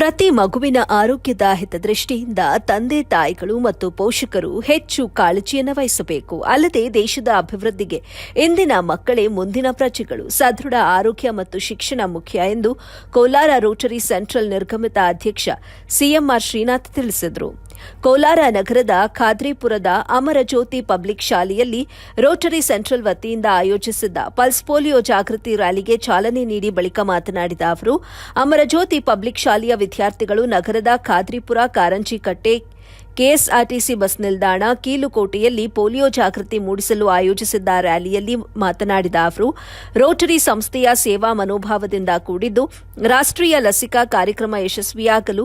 ಪ್ರತಿ ಮಗುವಿನ ಆರೋಗ್ಯದ ಹಿತದೃಷ್ಟಿಯಿಂದ ತಂದೆ ತಾಯಿಗಳು ಮತ್ತು ಪೋಷಕರು ಹೆಚ್ಚು ಕಾಳಜಿಯನ್ನು ವಹಿಸಬೇಕು. ಅಲ್ಲದೆ ದೇಶದ ಅಭಿವೃದ್ಧಿಗೆ ಇಂದಿನ ಮಕ್ಕಳೇ ಮುಂದಿನ ಪ್ರಜೆಗಳು. ಸದೃಢ ಆರೋಗ್ಯ ಮತ್ತು ಶಿಕ್ಷಣ ಮುಖ್ಯ ಎಂದು ಕೋಲಾರ ರೋಟರಿ ಸೆಂಟ್ರಲ್ ನಿರ್ಗಮಿತ ಅಧ್ಯಕ್ಷ ಸಿಎಂಆರ್ ಶ್ರೀನಾಥ್ ತಿಳಿಸಿದರು. ಕೋಲಾರ ನಗರದ ಖಾದ್ರಿಪುರದ ಅಮರಜ್ಯೋತಿ ಪಬ್ಲಿಕ್ ಶಾಲೆಯಲ್ಲಿ ರೋಟರಿ ಸೆಂಟ್ರಲ್ ವತಿಯಿಂದ ಆಯೋಜಿಸಿದ್ದ ಪಲ್ಸ್ ಪೋಲಿಯೋ ಜಾಗೃತಿ ರ್ಯಾಲಿಗೆ ಚಾಲನೆ ನೀಡಿ ಬಳಿಕ ಮಾತನಾಡಿದ ಅವರು, ಅಮರಜ್ಯೋತಿ ಪಬ್ಲಿಕ್ ಶಾಲೆಯ ವಿದ್ಯಾರ್ಥಿಗಳು ನಗರದ ಖಾದ್ರಿಪುರ, ಕಾರಂಜಿಕಟ್ಟೆ, ಕೆಎಸ್ಆರ್ಟಿಸಿ ಬಸ್ ನಿಲ್ದಾಣ, ಕೀಲುಕೋಟೆಯಲ್ಲಿ ಪೋಲಿಯೋ ಜಾಗೃತಿ ಮೂಡಿಸಲು ಆಯೋಜಿಸಿದ್ದ ರ್ಯಾಲಿಯಲ್ಲಿ ಮಾತನಾಡಿದ ಅವರು, ರೋಟರಿ ಸಂಸ್ಥೆಯ ಸೇವಾ ಮನೋಭಾವದಿಂದ ಕೂಡಿದ್ದು ರಾಷ್ಟ್ರೀಯ ಲಸಿಕಾ ಕಾರ್ಯಕ್ರಮ ಯಶಸ್ವಿಯಾಗಲು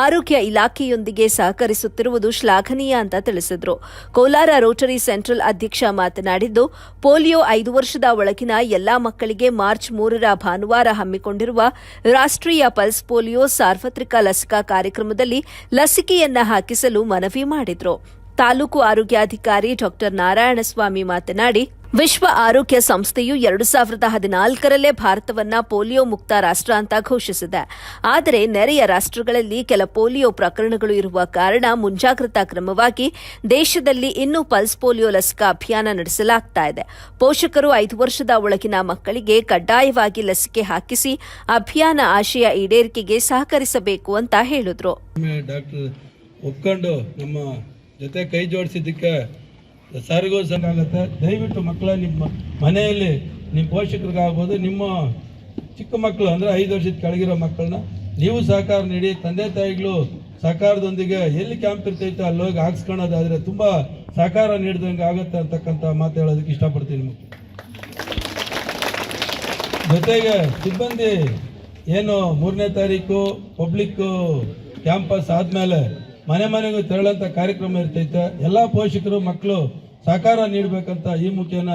ಆರೋಗ್ಯ ಇಲಾಖೆಯೊಂದಿಗೆ ಸಹಕರಿಸುತ್ತಿರುವುದು ಶ್ಲಾಘನೀಯ ಅಂತ ತಿಳಿಸಿದರು. ಕೋಲಾರ ರೋಟರಿ ಸೆಂಟ್ರಲ್ ಅಧ್ಯಕ್ಷ ಮಾತನಾಡಿದ್ದು, ಪೋಲಿಯೋ 5 ವರ್ಷದ ಒಳಗಿನ ಎಲ್ಲಾ ಮಕ್ಕಳಿಗೆ ಮಾರ್ಚ್ 3ರ ಭಾನುವಾರ ಹಮ್ಮಿಕೊಂಡಿರುವ ರಾಷ್ಟ್ರೀಯ ಪಲ್ಸ್ ಪೋಲಿಯೋ ಸಾರ್ವತ್ರಿಕ ಲಸಿಕಾ ಕಾರ್ಯಕ್ರಮದಲ್ಲಿ ಲಸಿಕೆಯನ್ನ ಹಾಕಿಸಲು ಮನವಿ ಮಾಡಿದ್ರು. ತಾಲೂಕು ಆರೋಗ್ಯಾಧಿಕಾರಿ ಡಾ ನಾರಾಯಣಸ್ವಾಮಿ ಮಾತನಾಡಿ, ವಿಶ್ವ ಆರೋಗ್ಯ ಸಂಸ್ಥೆಯು 2014ರಲ್ಲೇ ಭಾರತವನ್ನ ಪೋಲಿಯೋ ಮುಕ್ತ ರಾಷ್ಟ್ರ ಅಂತ ಘೋಷಿಸಿದೆ. ಆದರೆ ನೆರೆಯ ರಾಷ್ಟ್ರಗಳಲ್ಲಿ ಕೆಲ ಪೋಲಿಯೋ ಪ್ರಕರಣಗಳು ಇರುವ ಕಾರಣ ಮುಂಜಾಗ್ರತಾ ಕ್ರಮವಾಗಿ ದೇಶದಲ್ಲಿ ಇನ್ನೂ ಪಲ್ಸ್ ಪೋಲಿಯೋ ಲಸಿಕಾ ಅಭಿಯಾನ ನಡೆಸಲಾಗ್ತಾ ಇದೆ. ಪೋಷಕರು 5 ವರ್ಷದ ಒಳಗಿನ ಮಕ್ಕಳಿಗೆ ಕಡ್ಡಾಯವಾಗಿ ಲಸಿಕೆ ಹಾಕಿಸಿ ಅಭಿಯಾನ ಆಶಯ ಈಡೇರಿಕೆಗೆ ಸಹಕರಿಸಬೇಕು ಅಂತ ಹೇಳಿದ್ರು. ಒಪ್ಕೊಂಡು ನಮ್ಮ ಜೊತೆ ಕೈ ಜೋಡಿಸಿದ್ದಕ್ಕೆ ಸಾರಿಗೂ ಸಾಕಾಗುತ್ತೆ. ದಯವಿಟ್ಟು ಮಕ್ಕಳ ನಿಮ್ಮ ಮನೆಯಲ್ಲಿ ನಿಮ್ಮ ಪೋಷಕರಿಗಾಗ್ಬೋದು, ನಿಮ್ಮ ಚಿಕ್ಕ ಮಕ್ಕಳು ಅಂದರೆ 5 ವರ್ಷದ ಕೆಳಗಿರೋ ಮಕ್ಕಳನ್ನ ನೀವು ಸಹಕಾರ ನೀಡಿ. ತಂದೆ ತಾಯಿಗಳು ಸಹಕಾರದೊಂದಿಗೆ ಎಲ್ಲಿ ಕ್ಯಾಂಪ್ ಇರ್ತೈತೆ ಅಲ್ಲಿ ಹೋಗಿ ಹಾಕ್ಸ್ಕೊಳ್ಳೋದಾದರೆ ತುಂಬ ಸಹಕಾರ ನೀಡಿದಂಗೆ ಆಗುತ್ತೆ ಅಂತಕ್ಕಂಥ ಮಾತು ಹೇಳೋದಕ್ಕೆ ಇಷ್ಟಪಡ್ತೀನಿ. ಜೊತೆಗೆ ಸಿಬ್ಬಂದಿ ಏನು 3ನೇ ತಾರೀಕು ಪಬ್ಲಿಕ್ ಕ್ಯಾಂಪಸ್ ಆದಮೇಲೆ ಮನೆ ಮನೆಗೂ ತೆರಳಂತ ಕಾರ್ಯಕ್ರಮ ಇರ್ತೈತೆ. ಎಲ್ಲ ಪೋಷಕರು ಮಕ್ಕಳು ಸಹಕಾರ ನೀಡಬೇಕಂತ ಈ ಮುಖ್ಯನ